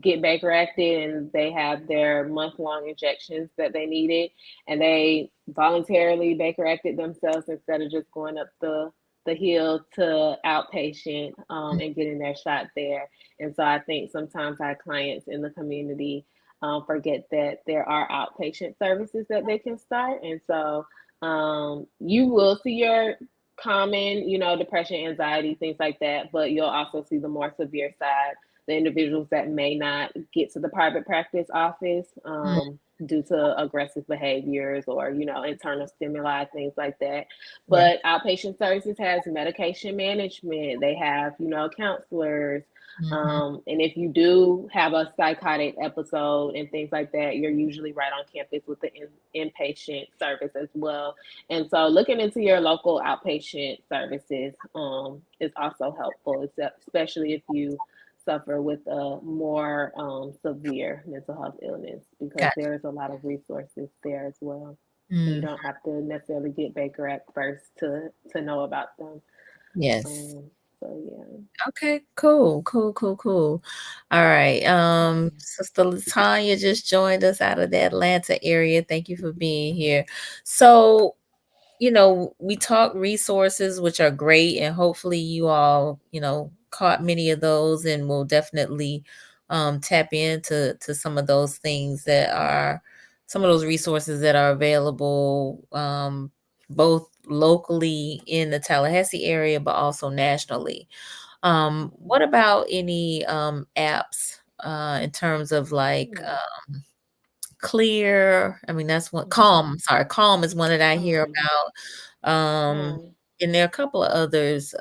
get Baker acted and they have their month-long injections that they needed, and they voluntarily Baker acted themselves instead of just going up the hill to outpatient and getting their shot there. And so I think sometimes our clients in the community forget that there are outpatient services that they can start. And so you will see your common, depression, anxiety, things like that, but you'll also see the more severe side, the individuals that may not get to the private practice office due to aggressive behaviors or internal stimuli, things like that. Right. But outpatient services has medication management. They have counselors. Mhm. And if you do have a psychotic episode and things like that, you're usually right on campus with the inpatient service as well. And so looking into your local outpatient services is also helpful, especially if you suffer with a more severe mental health illness, because Gotcha. there's a lot of resources there as well. And you Mm. don't have to necessarily get Baker Act first to know about them. Yes. Um, so yeah. Okay, cool, cool, cool, cool. All right. Sister Latanya just joined us out of the Atlanta area. Thank you for being here. So, we talk resources, which are great, and hopefully you all, caught many of those and will definitely tap into some of those things that are some of those resources that are available both locally in the Tallahassee area, but also nationally. What about any apps in terms of like Hmm. Clear? I mean, that's what Hmm. Calm. Sorry, Calm is one that I hear Um, about. yeah. And there are a couple of others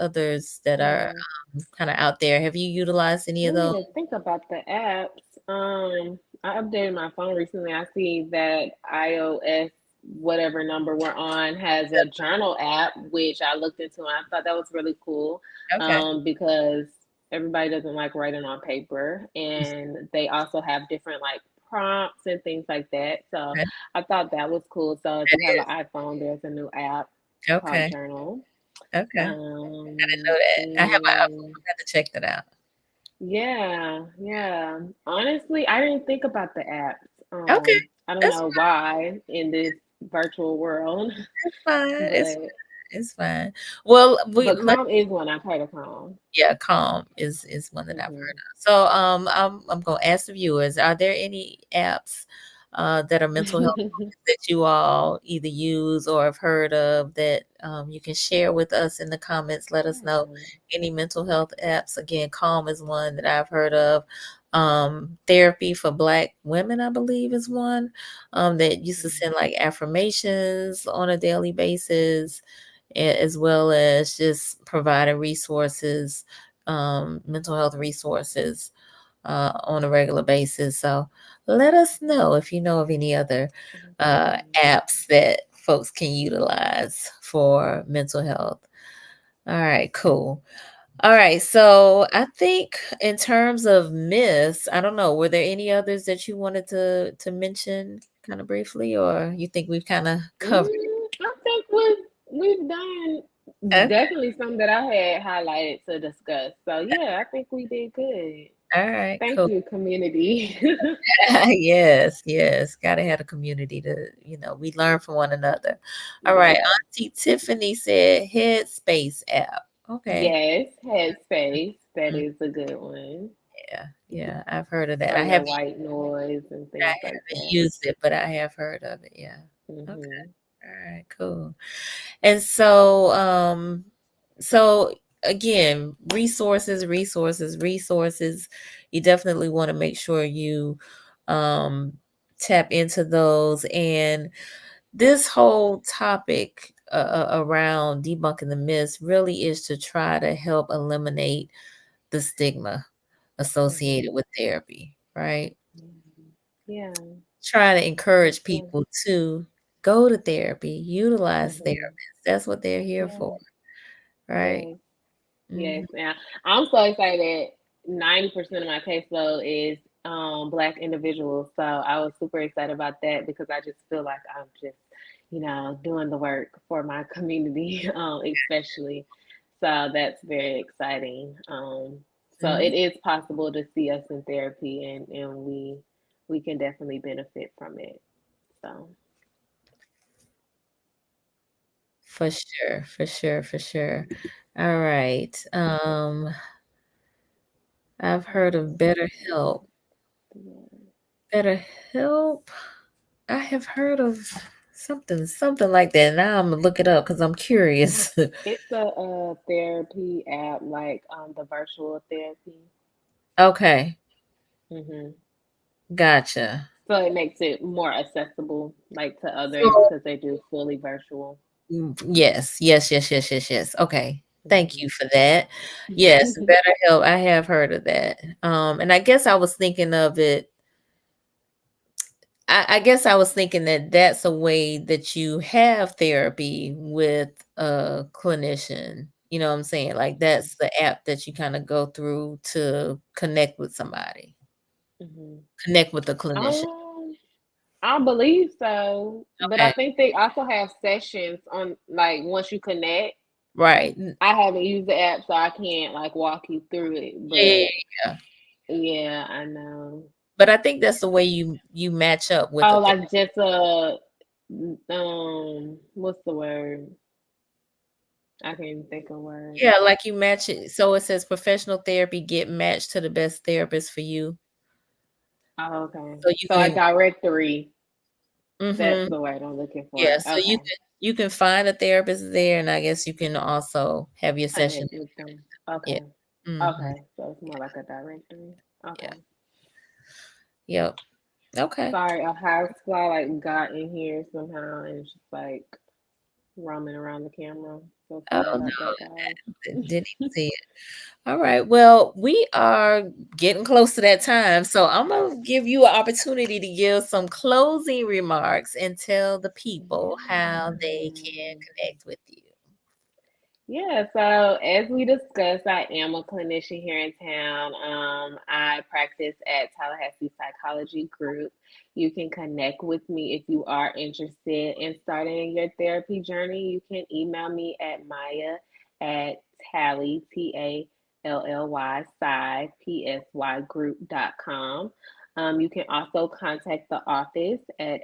that are Yeah. kind of out there. Have you utilized any I of didn't those? even think about the apps. I updated my phone recently. I see that iOS, whatever number we're on, has a journal app, which I looked into and I thought that was really cool Okay. because everybody doesn't like writing on paper. And they also have different like prompts and things like that. So Okay. I thought that was cool. So if That you have an is iPhone, there's a new app called okay. Journal. Okay. I didn't know that. I have an iPhone. And I have to check that out. yeah, yeah. Honestly, I didn't think about the apps. Okay. I don't That's know why in this virtual world, fine. but It's fine. Well, we but let Calm is one. I've heard of Calm. yeah, Calm is one that I've heard Hmm. of. So, I'm gonna ask the viewers, are there any apps that are mental health that you all either use or have heard of that you can share with us in the comments? Let us know Yeah. any mental health apps. Again, Calm is one that I've heard of. Therapy for Black women, I believe, is one that used to send like affirmations on a daily basis, as well as just providing resources, mental health resources on a regular basis. So let us know if you know of any other apps that folks can utilize for mental health. All right, cool. All right, so I think in terms of myths, I don't know, were there any others that you wanted to mention kind of briefly, or you think we've kind of covered it? I think we've done Okay. definitely some that I had highlighted to discuss. So yeah, I think we did good. All right, Thank cool. you, community. Yes, yes. Gotta have a community to, we learn from one another. All right. Yeah. Auntie Tiffany said Headspace app. Okay. Yes, Headspace. That Mm, is a good one yeah, yeah. I've heard of that. for your white noise and I things like haven't that. used it, but I have heard of it. Yeah. Okay. Hmm. All right, cool. And so again, resources. You definitely want to make sure you um tap into those. And this whole topic around debunking the myths really is to try to help eliminate the stigma associated Hmm. with therapy, right? Hmm. Yeah, Try to for encourage sure. people to go to therapy, utilize Mhm. therapists. That's what they're here for, Yes. right? Yes. Mm-hmm. Yes. Now, I'm so excited that 90% of my caseload is Black individuals. So I was super excited about that because I just feel like I'm just, doing the work for my community, especially. So that's very exciting. So Mm-hmm. it is possible to see us in therapy, and we can definitely benefit from it. So For sure, for sure, for sure. All right. I've heard of BetterHelp. yeah. BetterHelp. I have heard of something like that. Now I'm gonna look it up because I'm curious. It's a therapy app like the virtual therapy. Okay, Hmm. gotcha. So it makes it more accessible, like to others, So because they do fully virtual. yes, yes, yes, yes, yes, yes. Okay. Thank you Hmm. for that. Yes, BetterHelp. I have heard of that. And I guess I was thinking of it. I guess I was thinking that that's a way that you have therapy with a clinician. You know what I'm saying? Like that's the app that you kind of go through to connect with somebody, Hmm. connect with a clinician. Um, I believe so, but I Okay. think they also have sessions on like once you connect. Right. I haven't used the app, so I can't like walk you through it. Yeah, yeah, But yeah. yeah, I know. But I think that's the way you match up with a Oh, therapist. like just a what's the word? I can't even think of words. Yeah, like you match it. So it says professional therapy get matched to the best therapist for you. Oh, okay. So you So a can directory. That's mhm. the word I'm looking Yeah, for. so Okay. you can find a therapist there, and I guess you can also have your session. Connect with them. Yeah. Okay. Mhm. Okay. So it's more like a directory. Yeah. Okay. Yep. Okay. Sorry, a housefly like got in here somehow and it's just like roaming around the camera. So sorry Oh, about no, that, guys. didn't even see it. All right. Well, we are getting close to that time, so I'm gonna give you an opportunity to give some closing remarks and tell the people how they can Yeah. connect with you. Yeah, so as we discussed, I am a clinician here in town. I practice at Tallahassee Psychology Group. You can connect with me if you are interested in starting your therapy journey. You can email me at Maya at Tally, Tally, psy, group.com. You can also contact the office at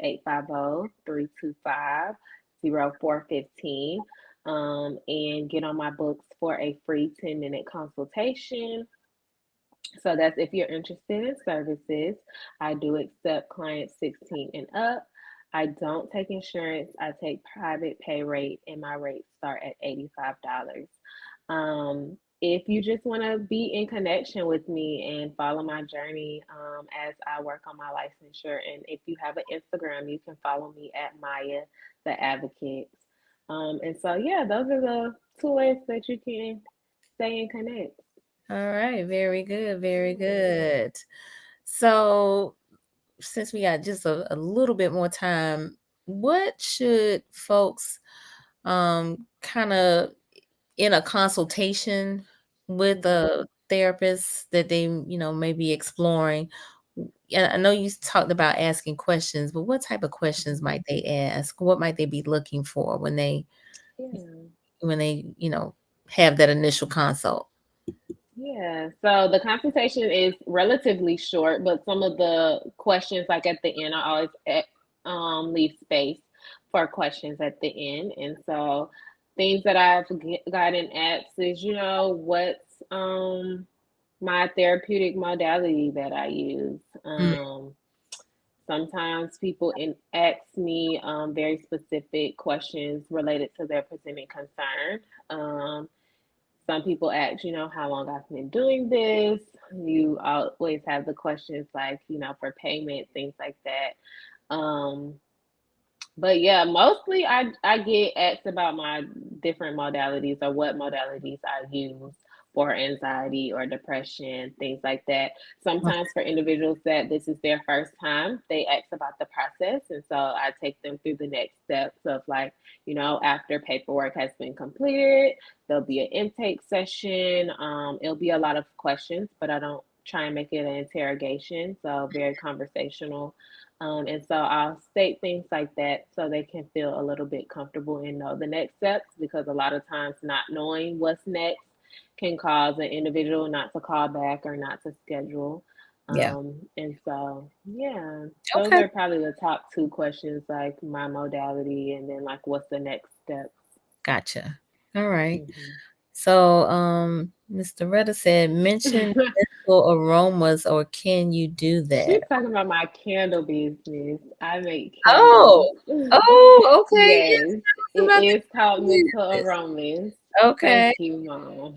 850-325-0415 and get on my books for a free 10-minute consultation. So that's if you're interested in services. I do accept clients 16 and up. I don't take insurance. I take private pay rate, and my rates start at $85. If you just want to be in connection with me and follow my journey as I work on my licensure, and if you have an Instagram, you can follow me at Maya the Advocate. And so, yeah, those are the two ways that you can stay and connect. All right. Very good. Very good. So, since we got just a little bit more time, what should folks kind of in a consultation with Mhm. a therapist that they, may be exploring? Yeah, I know you talked about asking questions, but what type of questions Mhm. might they ask? What might they be looking for Yeah. when they, have that initial consult? Yeah. So the consultation is relatively short, but some of the questions, like at the end, I always leave space for questions at the end. And so things that I've gotten asked is, what's my therapeutic modality that I use? Mm, Sometimes people ask me very specific questions related to their presenting concern. Um, some people ask, how long I've been doing this. You always have the questions like, for payment, things like that. But yeah, mostly I get asked about my different modalities or what modalities I use for anxiety or depression, things like that. Sometimes for individuals that this is their first time, they ask about the process. And so I take them through the next steps of like, after paperwork has been completed, there'll be an intake session. It'll be a lot of questions, but I don't try and make it an interrogation. So very conversational. And so I'll state things like that so they can feel a little bit comfortable and know the next steps, because a lot of times not knowing what's next can cause an individual not to call back or not to schedule. Yeah. And so, yeah, those Okay. are probably the top two questions, like my modality and then like what's the next steps. Gotcha. All right. Mhm. So, Mr. Retta said, mention mental aromas, or can you do She's that? talking about my candle business. I make candles. Oh, oh, okay. Yes, Yes, tell us it about is called the Mental business. Aromas. Okay. Thank you, Mom.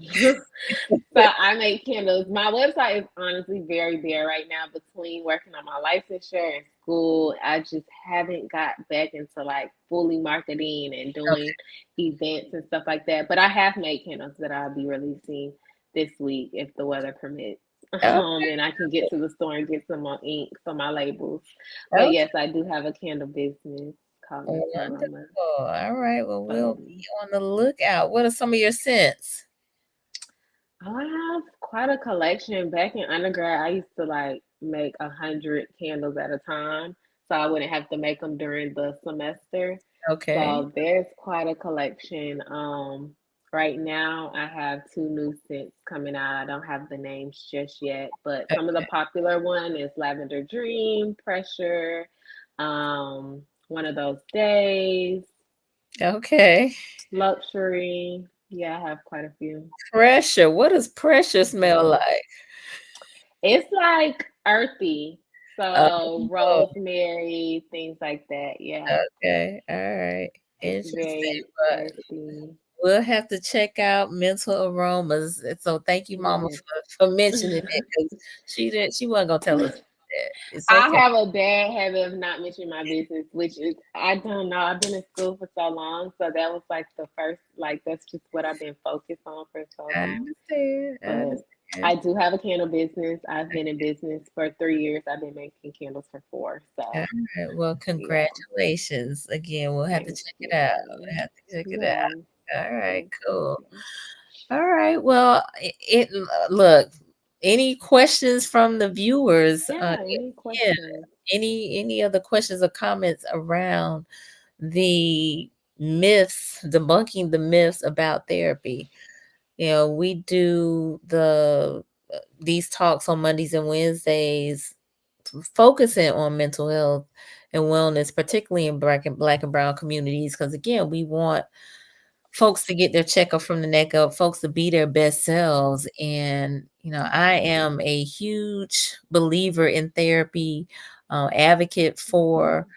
So I make candles. My website is honestly very bare right now between working on my licensure and school. I just haven't got back into like fully marketing and doing Okay. events and stuff like that. But I have made candles that I'll be releasing this week if the weather permits. Okay. And I can get to the store and get some more ink for my labels. But Okay. yes, I do have a candle business called Mental Wonderful. Aroma. All right. Well, we'll be Um, on the lookout. What are some of your scents? I have quite a collection. Back in undergrad, I used to like make 100 candles at a time, so I wouldn't have to make them during the semester. Okay. So there's quite a collection. Right now I have two new scents coming out. I don't have the names just yet, but some of the popular one is Lavender Dream, Pressure, One of Those Days, Okay. Luxury. Yeah, I have quite a few. Pressure. What does pressure smell Mhm. like? It's like earthy. So Oh, rosemary, things like that. Yeah. okay. All right. It's Interesting. very But earthy. we'll have to check out mental aromas. And so thank you, Mama, Yes. for mentioning it, because she wasn't gonna tell us that. It's I okay. have a bad habit of not mentioning my business, which is, I don't know. I've been in school for so long. So that was like the first, like, that's just what I've been focused on for so I long. understand. I But understand. I do have a candle business. I've been in business for 3 years. I've been making candles for four. All So right. Well, yeah, congratulations. Again, we'll have to thank check it out. you. We'll have to check it Yes, out. All right, yes, thank cool. you. All right. Well, look, any questions from the viewers? Yeah, any Yeah, questions? any other questions or comments around the myths, debunking the myths about therapy? We do these talks on Mondays and Wednesdays, focusing on mental health and wellness, particularly in black and brown communities, because again, we want folks to get their checkup from the neck up, folks to be their best selves. And, I am a huge believer in therapy, advocate for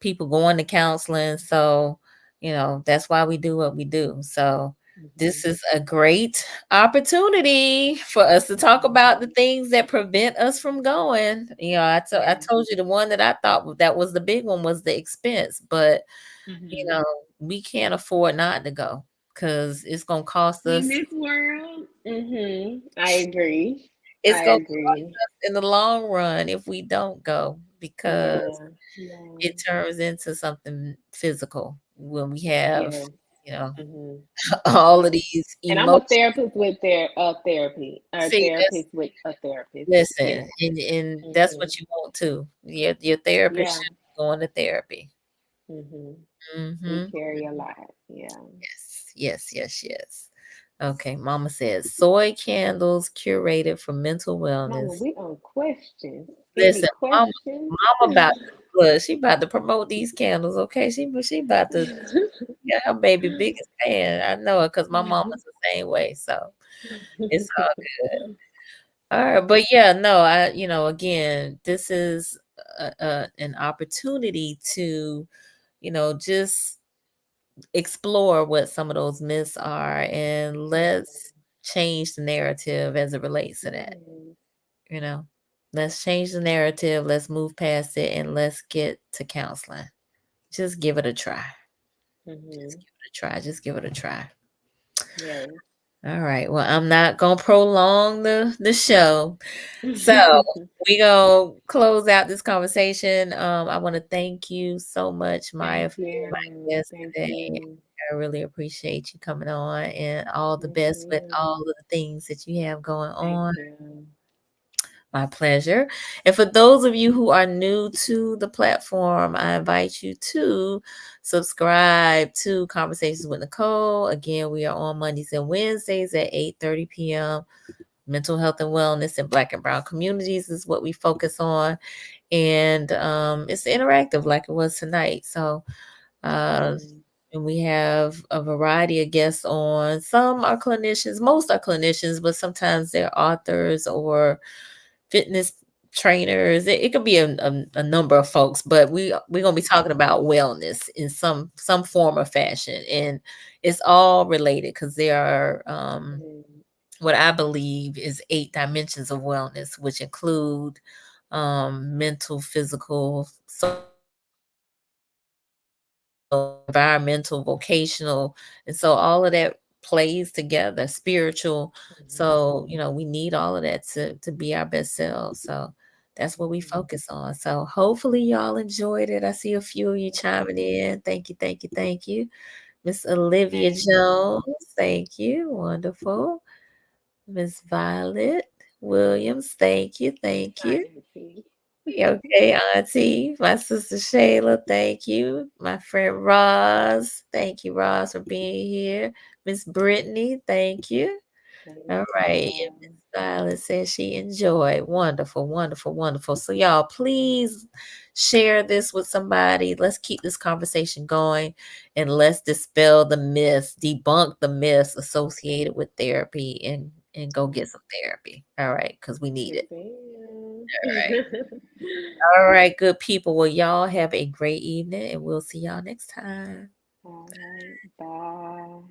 people going to counseling. So, that's why we do what we do. So, Mm-hmm, this is a great opportunity for us to talk mm-hmm. about the things that prevent us from going. I Yeah. told you the one that I thought that was the big one was the expense, but you Mm-hmm. know, we can't afford not to go, because it's gonna cost In us. this world, I agree. It's I gonna cost agree. us in the long run if we don't go, because Yeah. Yeah. it turns into something physical when we have, Yes. you know, Mm-hmm. all of Yes. these And I'm a emotions. therapist with their therapy, or See, that's therapist with a therapist. listen, Yes. and that's Mm-hmm. what you want too. Your therapist Yeah. should be going to therapy. Mm-hmm. We Mm-hmm. carry a lot. Yeah. Yes, yes, yes, yes. Okay, Mama says soy candles curated for mental Mama, wellness. we on questions. Any Listen, Mama, questions? Mama about look, she about to promote these candles. Okay, she about to get her baby biggest fan. I know it because my mama's the same way. So it's all good. All right, but yeah, no, again, this is an opportunity to, just explore what some of those myths are, and let's change the narrative as it relates to that. Yes. You know, let's change the narrative, let's move past it, and let's get to counseling. Just give it a try. Just Mm-hmm. give it a try. Just give it a try. Yes. All right. Well, I'm not gonna prolong the show. So we gonna close out this conversation. I want to thank you so much, Maya, Thank for being my you. guest Thank today. you. I really appreciate you coming on, and all the Yes, best with all ma'am. of the things that you have going Thank on. you. My pleasure. And for those of you who are new to the platform, I invite you to subscribe to Conversations with Nicole. Again, we are on Mondays and Wednesdays at 8:30 p.m. Mental health and wellness in Black and Brown communities is what we focus on. And it's interactive like it was tonight. So uh, Mhm. and we have a variety of guests on. Some are clinicians, most are clinicians, but sometimes they're authors or fitness trainers. It could be a number of folks, but we're gonna be talking about wellness in some form or fashion, and it's all related because there are Mhm. what I believe is 8 dimensions of wellness, which include mental, physical, environmental, vocational. And so all of that plays together, spiritual. So, we need all of that to be our best selves. So that's what we Mhm. focus on. So hopefully y'all enjoyed it. I see a few of you chiming Mhm. in. Thank you, thank you, thank you. Miss Olivia Thank you. Jones, thank you. Wonderful. Miss Violet Williams, thank you, thank Hi, you. Auntie. Okay, Auntie, my sister Shayla, thank you. My friend Roz, thank you, Roz, for being here. Miss Brittany, thank you. Thank All right. And Miss you. Violet says she enjoyed. Wonderful, wonderful, wonderful. So, y'all, please share this with somebody. Let's keep this conversation going and let's dispel the myths, debunk the myths associated with therapy and go get some therapy. All right, because we need Yes, it. ma'am. All right. All right, good people. Well, y'all have a great evening and we'll see y'all next time. All right. Bye.